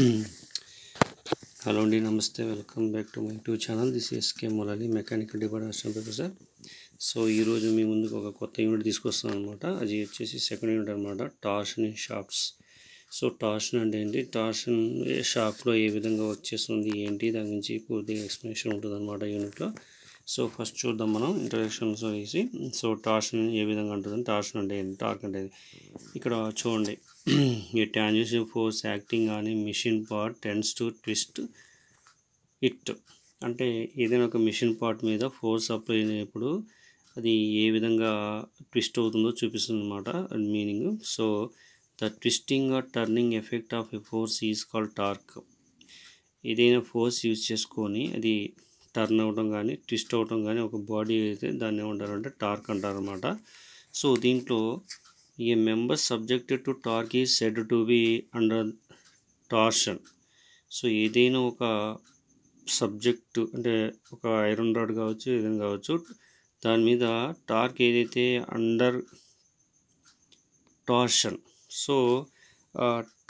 Hello అండి, నమస్తే. Welcome back to my YouTube channel. This SK Molali, mechanical department professor. So ఈరోజు మీ ముందుకు ఒక కొత్త యూనిట్ తీసుకొస్తాను అనమాట. అది వచ్చేసి సెకండ్ యూనిట్ అనమాట, torsion in shafts. So torsion అంటే ఏంటి, టార్షన్ షాఫ్ట్లో ఏ విధంగా వర్క్ చేస్తుంది ఏంటి, దాని గురించి పూర్తిగా ఎక్స్ప్లెనేషన్ ఉంటుంది అనమాట యూనిట్లో. సో ఫస్ట్ చూద్దాం మనం ఇంట్రడక్షన్స్ వేసి. సో టార్షన్ ఏ విధంగా ఉంటుంది, టార్షన్ అంటే ఏంటి, టార్క్ అంటే ఇక్కడ చూడండి. A tangential force acting on a machine part tends to twist it. అంటే ఏదైనా ఒక మిషన్ పార్ట్ మీద ఫోర్స్ అప్లై అయినప్పుడు అది ఏ విధంగా ట్విస్ట్ అవుతుందో చూపిస్తుంది అనమాట meaning. So the twisting or turning effect of a force is called torque. ఏదైనా ఫోర్స్ యూజ్ చేసుకొని అది టర్న్ అవ్వడం కానీ ట్విస్ట్ అవ్వడం కానీ ఒక బాడీ అయితే దాన్ని ఏమంటారంటే టార్క్ అంటారనమాట. సో దీంట్లో a member subjected to torque is said to be under torsion. So ఏదైనా ఒక సబ్జెక్టు అంటే ఒక ఐరన్ రాడ్ కావచ్చు, ఏదైనా కావచ్చు, దాని మీద టార్క్ ఏదైతే అండర్ టార్షన్. సో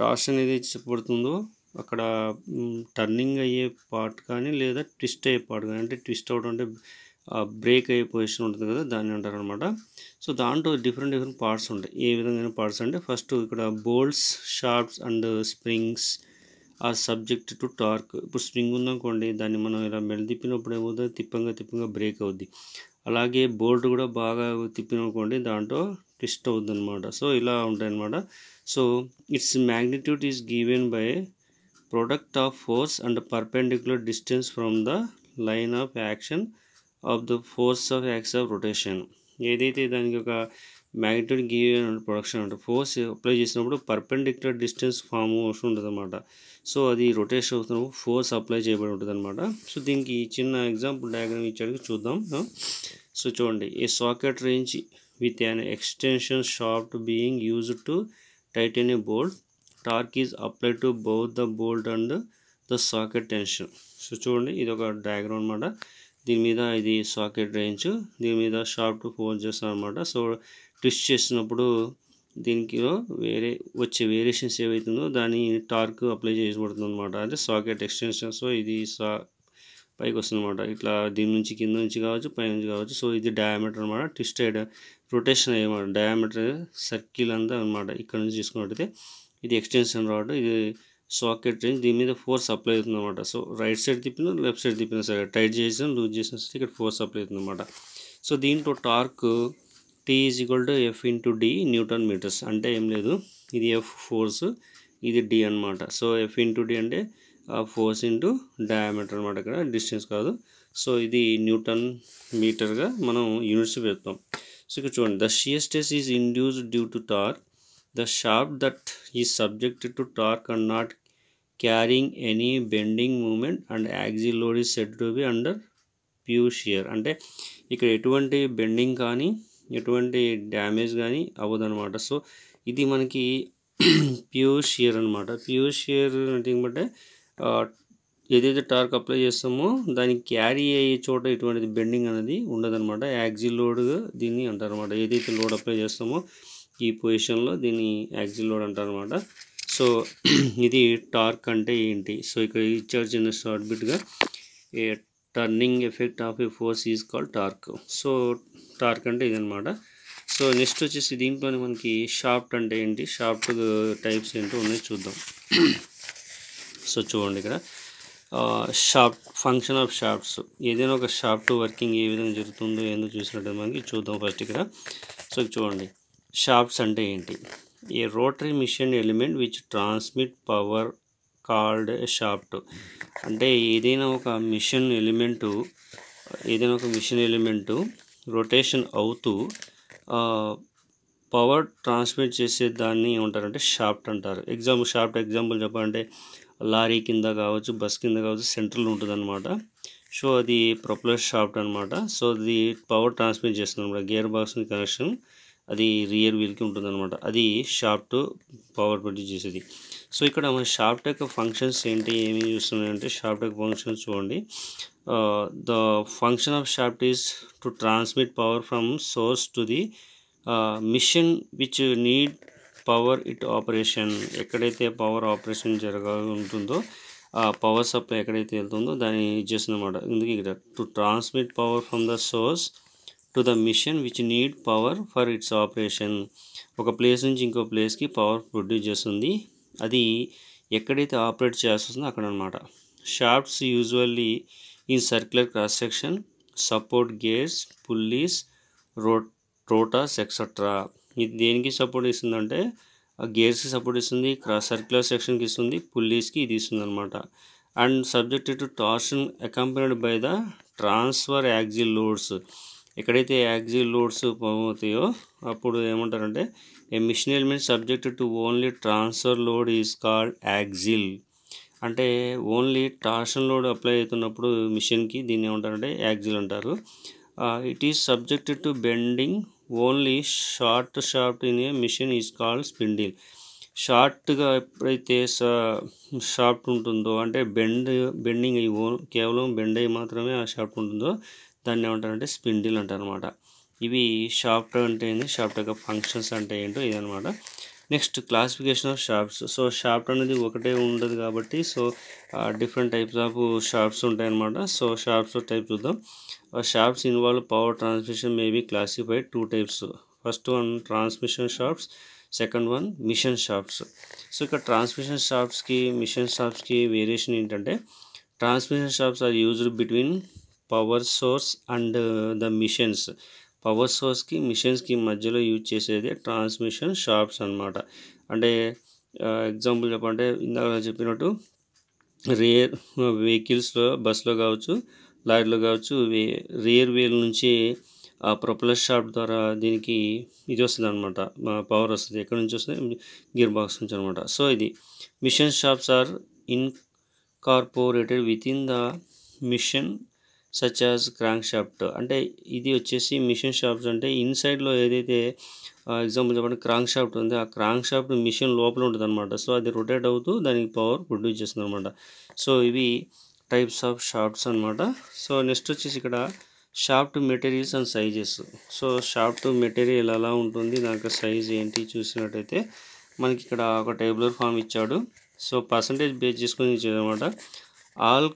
టార్షన్ ఏదైతే చెప్పబడుతుందో అక్కడ టర్నింగ్ అయ్యే పార్ట్ కానీ లేదా ట్విస్ట్ అయ్యే పార్ట్ కానీ, అంటే ట్విస్ట్ అవడం అంటే బ్రేక్ అయ్యే పొజిషన్ ఉంటుంది కదా, దాన్ని అంటారు అనమాట. సో దాంట్లో డిఫరెంట్ పార్ట్స్ ఉంటాయి. ఏ విధమైన పార్ట్స్ అంటే ఫస్ట్ ఇక్కడ bolts, shafts and springs are subject to torque. ఇప్పుడు స్ప్రింగ్ ఉందనుకోండి, దాన్ని మనం ఇలా తిప్పినప్పుడు ఏమవుతుంది, తిప్పంగా బ్రేక్ అవుద్ది. అలాగే బోల్ట్ కూడా బాగా తిప్పిననుకోండి, దాంట్లో ట్విస్ట్ అవుద్ది అనమాట. సో ఇలా ఉంటాయి అనమాట. So its magnitude is given by product of force and perpendicular distance from the line of action of the force of axis of rotation. ఏదైతే దానికి ఒక మ్యాగ్నిట్యూడ్ గివెన్ ప్రొడక్షన్ అంటే ఫోర్స్ అప్లై చేసినప్పుడు పర్పెండిక్యులర్ డిస్టెన్స్ ఫామ్ అవసరం ఉంటుంది అనమాట. So అది rotation అవుతున్నప్పుడు ఫోర్స్ అప్లై చేయబడి ఉంటుంది అనమాట. సో దీనికి చిన్న ఎగ్జాంపుల్ డయాగ్రామ్ ఇచ్చాడు, చూద్దాం. సో చూడండి, a socket wrench with an extension shaft being used to tighten a bolt, torque is applied to both the bolt and the socket tension. So చూడండి, ఇది ఒక డయాగ్రామ్ అనమాట. దీని మీద ఇది సాకెట్ రేంజ్, దీని మీద షాఫ్ట్ ఫోర్స్ చేస్తాం అనమాట. సో ట్విస్ట్ చేసినప్పుడు దీనికి వచ్చే వేరియేషన్స్ ఏవైతుందో దాని టార్క్ అప్లై చేయబడుతుంది అనమాట. అంటే సాకెట్ ఎక్స్టెన్షన్. సో ఇది పైకి వస్తుంది అనమాట, ఇట్లా దీని నుంచి కింద నుంచి కావచ్చు, పై నుంచి కావచ్చు. సో ఇది డయామీటర్ అనమాట. ట్విస్టెడ్ రొటేషన్ అయ్యమాట, డయామీటర్ సర్కిల్ అంతా అనమాట. ఇక్కడ నుంచి చూసుకున్నట్టయితే ఇది ఎక్స్టెన్షన్ రాడ్, ఇది సాకెట్ రేంజ్, దీని మీద ఫోర్స్ అప్లై అవుతుంది అనమాట. సో రైట్ సైడ్ తిప్పినా లెఫ్ట్ సైడ్ తిప్పినా సరే, టైట్ చేసినా లూజ్ చేసినా సరే ఇక్కడ ఫోర్స్ అప్లై అవుతుంది అనమాట. సో దీంట్లో torque T is equal to F into D newton metres. అంటే ఏం లేదు, ఇది F ఫోర్స్, ఇది D అనమాట. సో F ఇంటూ D అంటే ఫోర్స్ ఇంటూ డయామీటర్ అనమాట, ఇక్కడ డిస్టెన్స్ కాదు. సో ఇది న్యూటన్ మీటర్గా మనం యూనిట్స్ పెడతాం. సో ఇక్కడ చూడండి, the shear stress is induced due to torque. The shaft that is subjected to torque and not carrying any bending moment and axial load is said to be under pure shear. అంటే ఇక్కడ ఎటువంటి bending కానీ ఎటువంటి damage కానీ అవ్వదన్నమాట. So ఇది మనకి pure shear అనమాట. Pure shear అంటే ఏమంటే ఏదైతే టార్క్ అప్లై చేస్తామో దానికి క్యారీ అయ్యే చోట ఎటువంటి బెండింగ్ అనేది ఉండదన్నమాట. యాక్సిల్ లోడ్ దీన్ని అంటారు అనమాట. ఏదైతే లోడ్ అప్లై చేస్తామో ఈ పొజిషన్లో దీన్ని యాక్సిల్ లోడ్ అంటారు అనమాట. సో ఇది టార్క్ అంటే ఏంటి. సో ఇక్కడ ఇచ్చారు చిన్న షార్ట్ బిట్గా, a turning effect of a force is called torque. So torque అంటే ఇదనమాట. సో నెక్స్ట్ వచ్చేసి దీంట్లోనే మనకి షాఫ్ట్ అంటే ఏంటి, షాఫ్ట్ టైప్స్ ఏంటో ఉన్నాయి చూద్దాం. సో చూడండి, ఇక్కడ షాఫ్ట్, ఫంక్షన్ ఆఫ్ షాఫ్ట్స్. ఏదైనా ఒక షాఫ్ట్ వర్కింగ్ ఏ విధంగా జరుగుతుందో ఏందో చూసినట్టు మనకి చూద్దాం ఫస్ట్ ఇక్కడ. సో చూడండి, షాఫ్ట్స్ అంటే ఏంటి. A rotary machine element which transmit power called a shaft. అంటే ఏదైనా ఒక మిషన్ ఎలిమెంటు రొటేషన్ అవుతూ పవర్ ట్రాన్స్మిట్ చేసే దాన్ని ఏమంటారంటే షాఫ్ట్ అంటారు. షాఫ్ట్ ఎగ్జాంపుల్ చెప్పాలంటే లారీ కింద కావచ్చు, బస్ కింద కావచ్చు, సెంట్రల్ ఉంటుంది అనమాట. సో అది ప్రొపెల్లర్ షాఫ్ట్ అనమాట. సో అది పవర్ ట్రాన్స్మిట్ చేస్తుంది అనమాట. గేర్ బాక్స్ కనెక్షన్ అది రియర్ వీల్కి ఉంటుంది అనమాట. అది షాఫ్ట్ పవర్ ప్రొడ్యూస్ చేసేది. సో ఇక్కడ మన షాఫ్ట్ యొక్క ఫంక్షన్స్ ఏంటి, ఏమి చూస్తున్నాయంటే షాఫ్ట్ యొక్క ఫంక్షన్స్ చూడండి. The function of shaft is to transmit power from source to the machine which need power it operation, ఎక్కడైతే పవర్ ఆపరేషన్ ఉంటుందో ఆ పవర్ సప్లై ఎక్కడైతే వెళ్తుందో దాన్ని చేస్తుంది అనమాట. ఇందుకు ఇక్కడ to transmit power from the source to the machine which need power for its operation. ఒక ప్లేస్ నుంచి ఇంకో ప్లేస్కి పవర్ ప్రొడ్యూస్ చేస్తుంది, అది ఎక్కడైతే ఆపరేట్ చేస్తుందో అక్కడ అనమాట. Shafts usually in circular cross section support gears, pulleys, rotors etcetera. ఇది దేనికి సపోర్ట్ ఇస్తుందంటే గేర్స్కి సపోర్ట్ ఇస్తుంది, సర్క్యులర్ సెక్షన్కి ఇస్తుంది, పుల్లీస్కి ఇది ఇస్తుంది అనమాట. And subjected to torsion accompanied by the transfer axle loads. ఎక్కడైతే యాక్సిల్ లోడ్స్ అవుతాయో అప్పుడు ఏమంటారంటే a machine element subjected to only transfer load is called axle. అంటే ఓన్లీ టార్షన్ లోడ్ అప్లై అవుతున్నప్పుడు మిషన్కి దీన్ని ఏమంటారంటే యాక్సిల్ అంటారు. It is subjected to bending only short shaft in a machine is called spindle. షార్ట్గా ఎప్పుడైతే షాఫ్ట్ ఉంటుందో అంటే బెండింగ్ అయ్యి కేవలం బెండ్ అయ్యి మాత్రమే ఆ షాఫ్ట్ ఉంటుందో దాన్ని ఏమంటారంటే స్పిండిల్ అంటారు అనమాట. ఇవి షాఫ్ట్ అంటే ఏంటి, షాఫ్ట్ యొక్క ఫంక్షన్స్ అంటే ఏంటో ఇదనమాట. Next classification of shafts. So shaft అనేది ఒకటే ఉండదు కాబట్టి so different types of shafts ఉంటాయన్నమాట. సో షాఫ్ట్స్ టైప్ చూద్దాం. Shafts involve power transmission may be classified two types. First one transmission shafts, second one machine shafts. So ఇక్కడ transmission షాఫ్ట్స్కి machine షాఫ్ట్స్కి variation ఏంటంటే transmission shafts are used between power source and the machines. Power సోర్స్కి మిషన్స్కి మధ్యలో use చేసేది transmission shafts అనమాట. అంటే ఎగ్జాంపుల్ చెప్పంటే ఇందాక చెప్పినట్టు రియర్ వెహికల్స్లో బస్సులో కావచ్చు, లారీలో కావచ్చు, రియర్ వీల్ నుంచి ఆ ప్రొపెల్లర్ షాఫ్ట్ ద్వారా దీనికి ఇది వస్తుంది అనమాట, పవర్ వస్తుంది. ఎక్కడి నుంచి వస్తుంది, గేర్ బాక్స్ నుంచి అనమాట. సో ఇది machine shafts are incorporated with in the machine such as crank shaft. అంటే ఇది వచ్చేసి మిషన్ షాఫ్ట్స్ అంటే ఇన్సైడ్లో ఏదైతే ఎగ్జాంపుల్ చెప్పండి క్రాంక్ షాఫ్ట్ ఉంది, ఆ క్రాంక్ షాఫ్ట్ మిషన్ లోపల ఉంటుంది అనమాట. సో అది రొటేట్ అవుతూ దానికి పవర్ ప్రొడ్యూస్ చేస్తుంది అనమాట. సో ఇవి టైప్స్ ఆఫ్ షాఫ్ట్స్ అనమాట. సో నెక్స్ట్ వచ్చేసి ఇక్కడ shaft materials and sizes. So shaft material ఎలా ఉంటుంది, దానికి సైజ్ ఏంటి చూసినట్టయితే మనకి ఇక్కడ ఒక టేబులర్ ఫామ్ ఇచ్చాడు. సో పర్సంటేజ్ బేస్ చేసుకొని ఇచ్చాడనమాట. All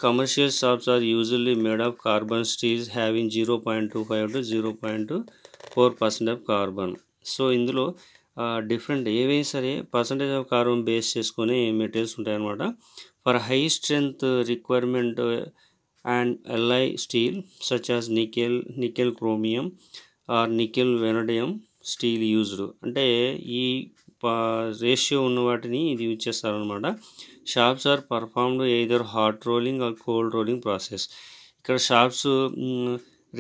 commercial shafts are usually made of carbon steels having 0.25 to 0.4% of carbon. So ఇందులో డిఫరెంట్ ఏవైనా సరే పర్సంటేజ్ ఆఫ్ కార్బన్ బేస్ చేసుకొని మెటీరియల్స్ ఉంటాయన్నమాట. For high strength requirement and alloy steel such as nickel chromium or nickel vanadium steel used. అంటే ఈ ratio ఉన్న వాటిని ఇది యూజ్ చేస్తారనమాట. Shafts are performed either hot rolling or cold rolling process. ఇక్కడ shafts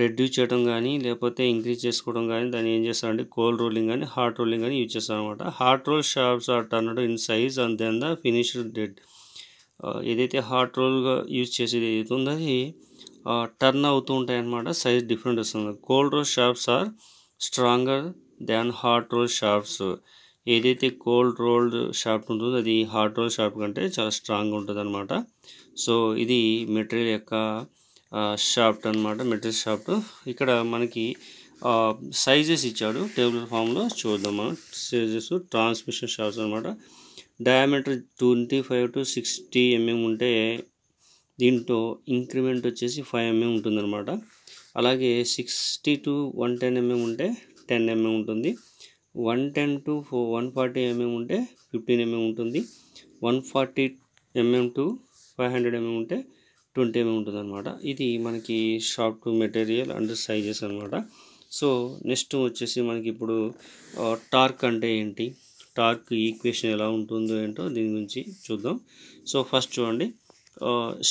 reduce చేయడం కానీ లేకపోతే ఇంక్రీజ్ చేసుకోవడం కానీ దాన్ని ఏం చేస్తారంటే కోల్డ్ రోలింగ్ కానీ హాట్ రోలింగ్ కానీ యూజ్ చేస్తారనమాట. Hot roll shafts are turned in size and then the finished dead. ఏదైతే హాట్ రోల్గా యూజ్ చేసేది ఏదైతే ఉందో అది టర్న్ అవుతూ ఉంటాయి అన్నమాట, సైజ్ డిఫరెంట్ వస్తుంది. Cold roll shafts are stronger than hot roll shafts. ఏదైతే కోల్డ్ రోల్డ్ షాఫ్ట్ ఉంటుందో అది హాట్ రోల్ షాఫ్ట్ కంటే చాలా స్ట్రాంగ్గా ఉంటుంది అనమాట. సో ఇది మెటీరియల్ యొక్క షాఫ్ట్ అనమాట, మెటీరియల్ షాఫ్ట్. ఇక్కడ మనకి సైజెస్ ఇచ్చాడు టేబుల్ ఫామ్లో, చూద్దాం మనం సైజెస్. ట్రాన్స్మిషన్ షాఫ్ట్స్ అనమాట. డయామీటర్ 25 to 60 mm ఉంటే దీంట్లో ఇంక్రిమెంట్ వచ్చేసి 5 mm ఉంటుందన్నమాట. అలాగే 60 to 110 mm ఉంటే 10 mm ఉంటుంది. 110 to 140 mm ఉంటే 15 mm ఉంటుంది. 140 mm to 500 mm ఉంటే 20 mm ఉంటుంది అనమాట. ఇది మనకి షాఫ్ట్ మెటీరియల్ అండ్ సైజెస్ అనమాట. సో నెక్స్ట్ వచ్చేసి మనకి ఇప్పుడు టార్క్ అంటే ఏంటి, టార్క్ ఈక్వేషన్ ఎలా ఉంటుందో ఏంటో దీని గురించి చూద్దాం. సో ఫస్ట్ చూడండి,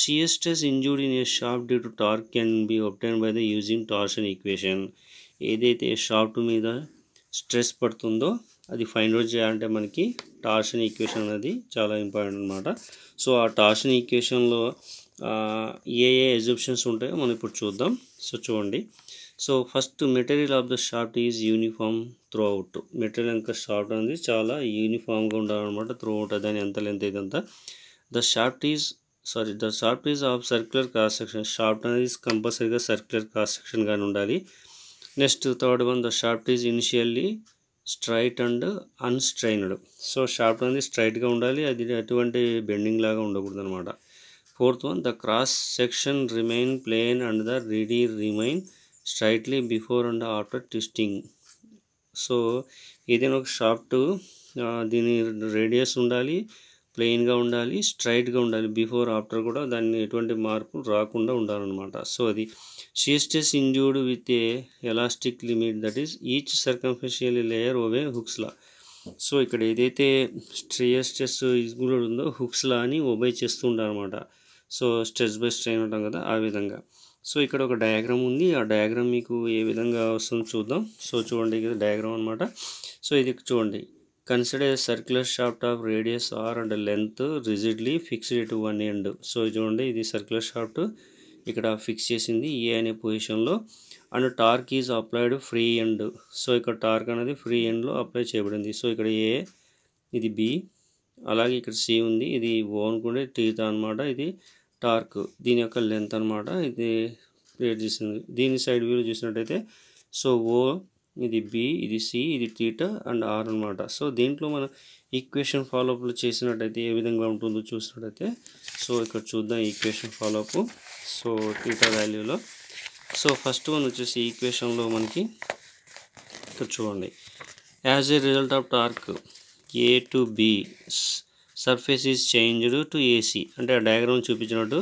shear stress injured in a shaft due to torque can be obtained by the using torsion equation. ఏదైతే షాఫ్ట్ మీద స్ట్రెస్ పడుతుందో అది ఫైండ్ అవుట్ చేయాలంటే మనకి టార్షన్ ఈక్వేషన్ అనేది చాలా ఇంపార్టెంట్ అనమాట. సో ఆ టార్షన్ ఈక్వేషన్లో ఏ అజంప్షన్స్ ఉంటాయో మనం ఇప్పుడు చూద్దాం. సో చూడండి, so first material of the shaft is uniform through out. Material ఇంకా షాఫ్ట్ అనేది చాలా యూనిఫామ్గా ఉండాలన్నమాట త్రూ అవుట్. దాని ఎంత లెంత్ ఇదంతా. The shaft is of circular cross section. Shaft అనేది కంపల్సరీగా సర్క్యులర్ క్రాస్ సెక్షన్ కానీ ఉండాలి. Next third one, the shaft is initially straight and unstrained. So shaft అనేది స్ట్రైట్గా ఉండాలి, అది ఎటువంటి బెండింగ్ లాగా ఉండకూడదు అనమాట. Fourth one, the cross section remain plane and the radii remain straightly before and after twisting. So ఏదైనా ఒక షాఫ్ట్ దీని రేడియస్ ఉండాలి, ప్లెయిన్గా ఉండాలి, స్ట్రైట్గా ఉండాలి, బిఫోర్ ఆఫ్టర్ కూడా దాన్ని ఎటువంటి మార్పు రాకుండా ఉండాలన్నమాట. సో అది shear stress induced with a elastic limit, that is each circumferential layer obey హుక్స్లా. సో ఇక్కడ ఏదైతే షియర్ స్ట్రెస్ ఇండ్యూడ్ ఉందో హుక్స్లా అని ఒబే చేస్తూ ఉంటారనమాట. సో స్ట్రెస్ బై స్ట్రెయిన్ ఉంటాం కదా, ఆ విధంగా. సో ఇక్కడ ఒక డయాగ్రామ్ ఉంది, ఆ డయాగ్రామ్ మీకు ఏ విధంగా వస్తుందో చూద్దాం. సో చూడండి, ఇది డయాగ్రామ్ అనమాట. సో ఇది చూడండి, consider a circular shaft of radius R and length rigidly fixed at one end. So చూడండి, ఇది సర్క్యులర్ షాఫ్ట్ ఇక్కడ ఫిక్స్ చేసింది ఏ అనే పొజిషన్లో, and torque is applied free end. So ఇక్కడ టార్క్ అనేది ఫ్రీ ఎండ్లో అప్లై చేయబడింది. సో ఇక్కడ ఏ, ఇది బి, అలాగే ఇక్కడ సి ఉంది, ఇది ఓ అనుకుంటే టీతా అనమాట, ఇది టార్క్, దీని యొక్క లెంత్ అనమాట, ఇది ప్లేట్ చేసింది. దీని సైడ్ వ్యూలో చూసినట్టయితే సో ఓ, ఇది బి, ఇది సి, ఇది థీటా అండ్ ఆర్ అనమాట. సో దీంట్లో మనం ఈక్వేషన్ ఫాలోఅప్లో చేసినట్టయితే ఏ విధంగా ఉంటుందో చూసినట్టయితే, సో ఇక్కడ చూద్దాం ఈక్వేషన్ ఫాలోఅప్. సో థీటా వాల్యూలో, సో ఫస్ట్ వన్ వచ్చేసి ఈక్వేషన్లో మనకి ఇక్కడ చూడండి, as a result of torque A to B surface is changed to AC. అంటే ఆ డయాగ్రామ్ చూపించినట్టు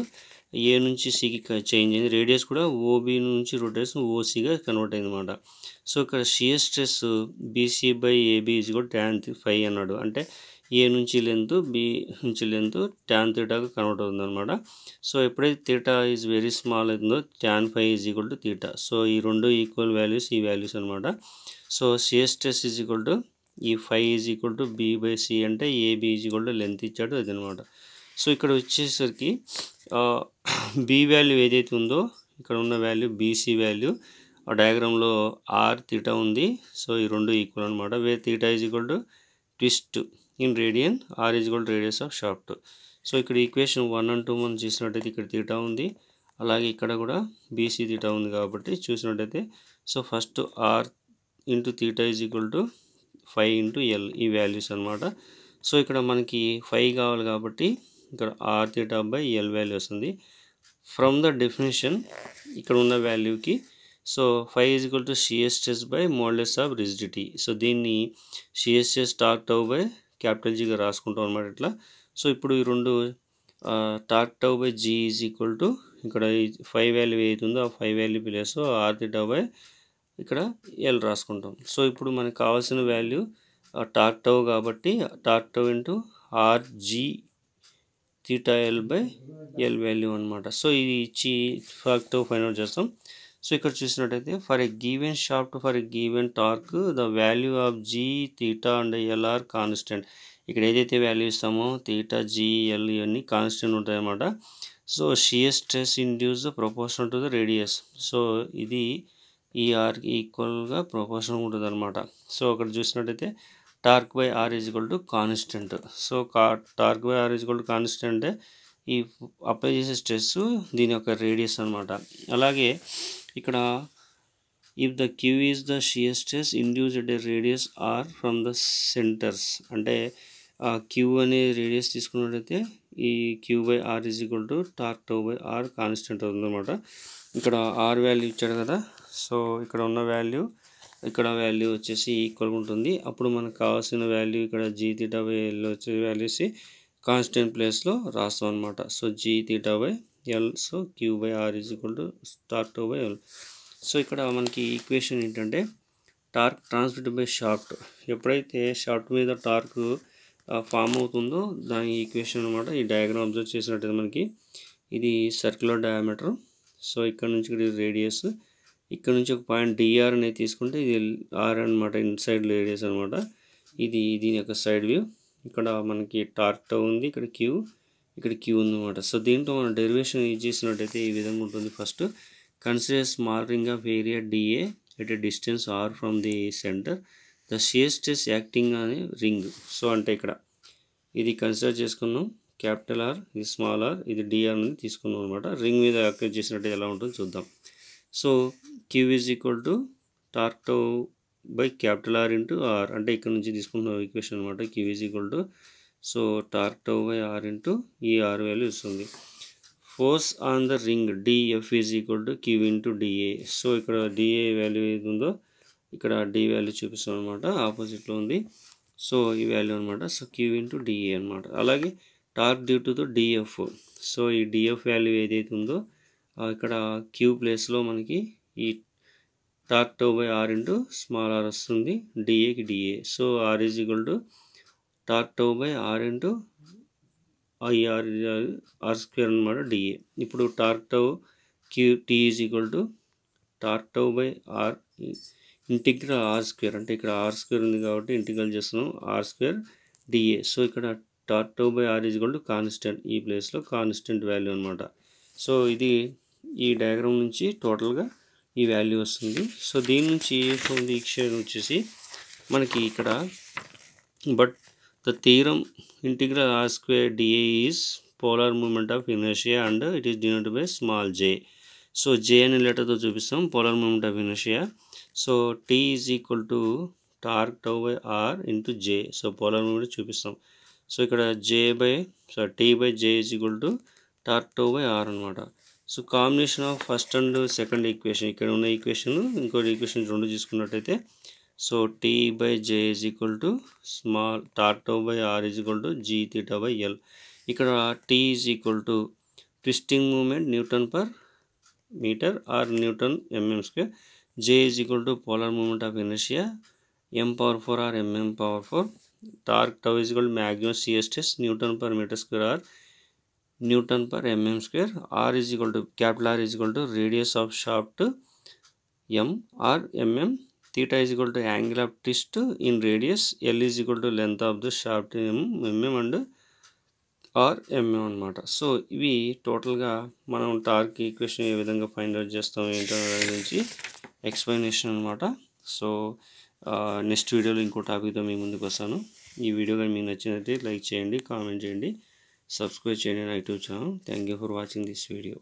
ఏ నుంచి సికి చేంజ్ అయింది, రేడియస్ కూడా ఓబీ నుంచి రొటేషన్ ఓసీగా కన్వర్ట్ అయింది అనమాట. సో ఇక్కడ shear stress BC by AB is కూడా ట్యాన్ ఫై అన్నాడు, అంటే ఏ నుంచి లెంత్, బి నుంచి లెంత్ ట్యాన్ థీటాగా కన్వర్ట్ అవుతుంది అనమాట. సో ఎప్పుడైతే థీటా ఈజ్ వెరీ స్మాల్ అవుతుందో tan phi is equal to theta. So ఈ రెండు ఈక్వల్ వాల్యూస్, ఈ వాల్యూస్ అనమాట. So shear stress is equal to ఈ phi is equal to B by C, అంటే AB is equal to length ఇచ్చాడు, అది అనమాట. సో ఇక్కడ వచ్చేసరికి బి వాల్యూ ఏదైతే ఉందో ఇక్కడ ఉన్న వాల్యూ బీసీ వాల్యూ, ఆ డయాగ్రామ్లో ఆర్ థీటా ఉంది. సో ఈ రెండు ఈక్వల్ అనమాట. Where theta is equal to twist in radian, R is equal to radius of shaft. So ఇక్కడ ఈక్వేషన్ 1 and 2 మనం చూసినట్టయితే ఇక్కడ థీటా ఉంది, అలాగే ఇక్కడ కూడా బీసీ థీటా ఉంది కాబట్టి చూసినట్టయితే, so first R into theta is equal to 5 into L, ఈ వాల్యూస్ అనమాట. సో ఇక్కడ మనకి 5 కావాలి కాబట్టి ఇక్కడ R theta by L value వస్తుంది. ఫ్రమ్ ద డెఫినేషన్ ఇక్కడ ఉన్న వాల్యూకి, so 5 is equal to shear stress by modulus of rigidity. So దీన్ని shear stress torque tau by capital జీగా రాసుకుంటాం అనమాట ఇట్లా. సో ఇప్పుడు ఈ రెండు torque tau by G is equal to ఇక్కడ 5 వాల్యూ ఏదైతుందో ఆ 5 value plus R theta by ఇక్కడ ఎల్ రాసుకుంటాం. సో ఇప్పుడు మనకు కావాల్సిన వాల్యూ టార్క్ టౌ కాబట్టి torque tau into RG theta L by L value అనమాట. సో ఇది ఇచ్చి టార్క్ టౌ ఫైండ్ అవుట్ చేస్తాం. సో ఇక్కడ చూసినట్టయితే for a given shaft for a given torque the value of G theta and L are constant. ఇక్కడ ఏదైతే వాల్యూ ఇస్తామో థీటా జీ ఎల్ ఇవన్నీ కాన్స్టెంట్ ఉంటాయి అన్నమాట. So shear stress induce proportional to the radius. So ఇది ఈ ఆర్కి ఈక్వల్గా proportional ఉంటుంది అనమాట. సో అక్కడ చూసినట్టయితే torque by R is equal to constant. So torque by R is equal to constant అంటే ఈ అప్లై చేసే స్ట్రెస్ దీని యొక్క రేడియస్ అనమాట. అలాగే ఇక్కడ if the q is the shear stress induced a radius R from the centers, అంటే q అనే రేడియస్ తీసుకున్నట్టయితే ఈ q by R is equal to torque tau by R constant అవుతుంది అనమాట. ఇక్కడ ఆర్ వాల్యూ ఇచ్చాడు కదా, సో ఇక్కడ ఉన్న వాల్యూ ఇక్కడ వాల్యూ వచ్చేసి ఈక్వల్గా ఉంటుంది. అప్పుడు మనకు కావాల్సిన వాల్యూ ఇక్కడ జీ థీటా బై ఎల్ వచ్చే వాల్యూస్ కాన్స్టెంట్ ప్లేస్లో రాస్తాం అనమాట. So G theta by L, so q by R is equal to torque tau by L. So ఇక్కడ మనకి ఈక్వేషన్ ఏంటంటే టార్క్ ట్రాన్స్మిట్ బై షాఫ్ట్, ఎప్పుడైతే షాఫ్ట్ మీద టార్క్ ఫామ్ అవుతుందో దాని ఈక్వేషన్ అనమాట. ఈ డయాగ్రామ్ అబ్జర్వ్ చేసినట్టయితే మనకి ఇది సర్క్యులర్ డయామీటర్. సో ఇక్కడ నుంచి ఇక్కడ రేడియస్, ఇక్కడ నుంచి ఒక పాయింట్ డిఆర్ అనేది తీసుకుంటే ఇది ఆర్ అనమాట, ఇన్సైడ్ రేడియస్ అనమాట. ఇది దీని యొక్క సైడ్ వ్యూ. ఇక్కడ మనకి టార్క్ టౌ ఉంది, ఇక్కడ క్యూ ఉంది అనమాట. సో దీంట్లో మనం డెరివేషన్ యూజ్ చేసినట్టయితే ఈ విధంగా ఉంటుంది. First consider small ring of area dA at a distance R from the center, the shear stress acting అనే రింగ్. సో అంటే ఇక్కడ ఇది కన్సిడర్ చేసుకున్నాం, క్యాపిటల్ ఆర్, ఇది స్మాల్ ఆర్, ఇది డిఆర్ అనేది తీసుకున్నాం అనమాట. రింగ్ మీద యాక్టివ్ చేసినట్టు ఎలా ఉంటుందో చూద్దాం. So q is equal to torque tau by capital R into R, అంటే ఇక్కడ నుంచి తీసుకున్న ఈక్వేషన్ అనమాట. Q is equal to so torque tau by R into ఈ ఆర్ వాల్యూ ఇస్తుంది. Force on the ring dF is equal to q into dA. So ఇక్కడ dA value ఏది ఉందో ఇక్కడ డి వాల్యూ చూపిస్తాం అనమాట, ఆపోజిట్లో ఉంది. సో ఈ వాల్యూ అనమాట. సో క్యూ ఇంటూ డిఏ అనమాట. అలాగే torque due to the DF. So ఈ డిఎఫ్ వాల్యూ ఏదైతే ఉందో ఇక్కడ క్యూ ప్లేస్లో మనకి ఈ torque tau by R into small R వస్తుంది, డిఏకి DA. So R is equal to torque tau by R into IR R square అనమాట, డిఏ. ఇప్పుడు torque tau Q T is equal to torque tau by R integral R square, అంటే ఇక్కడ R square ఉంది కాబట్టి integral చేస్తున్నాం R square DA. So ఇక్కడ torque tau by R is equal to constant, ఈ ప్లేస్లో కాన్స్టెంట్ వాల్యూ అనమాట. So ఇది ఈ డయాగ్రామ్ నుంచి టోటల్గా ఈ వాల్యూ వస్తుంది. సో దీని నుంచి ఈ ఈక్వేషన్ వచ్చేసి మనకి ఇక్కడ but the theorem integral R square DA is polar moment of inertia and it is denoted by small J. So J అనే లెటర్తో చూపిస్తాం polar moment of inertia. So T is equal to torque tau by R into J. So polar moment చూపిస్తాం. So ఇక్కడ T by J is equal to torque tau by R అనమాట. So combination of first and second equation, ఇక్కడ ఉన్న equation ఇంకోటి equation రెండు తీసుకున్నట్టయితే so T by J is equal to small torque tau by R is equal to G theta by L. ఇక్కడ T is equal to twisting moment newton per meter or newton mm square. J is equal to polar moment of inertia m⁴ or mm⁴. Torque tau is equal to maximum shear stress newton per meter square or newton per mm square. R is equal to capital are is equal to radius of shaft m or mm. theta is equal to angle of twist in radius. L is equal to length of the shaft mm and r mm అనమాట. So ఇవి టోటల్గా మనం torque equation ఏ విధంగా find out చేస్తాం ఏంటో గురించి explanation అనమాట. So next వీడియోలో ఇంకో టాపిక్తో మీ ముందుకు వస్తాను. ఈ వీడియో కానీ మీకు నచ్చినట్లయితే లైక్ చేయండి, కామెంట్ చేయండి, సబ్స్క్రైబ్ చేయండి నా YouTube channel. Thank you for watching this video.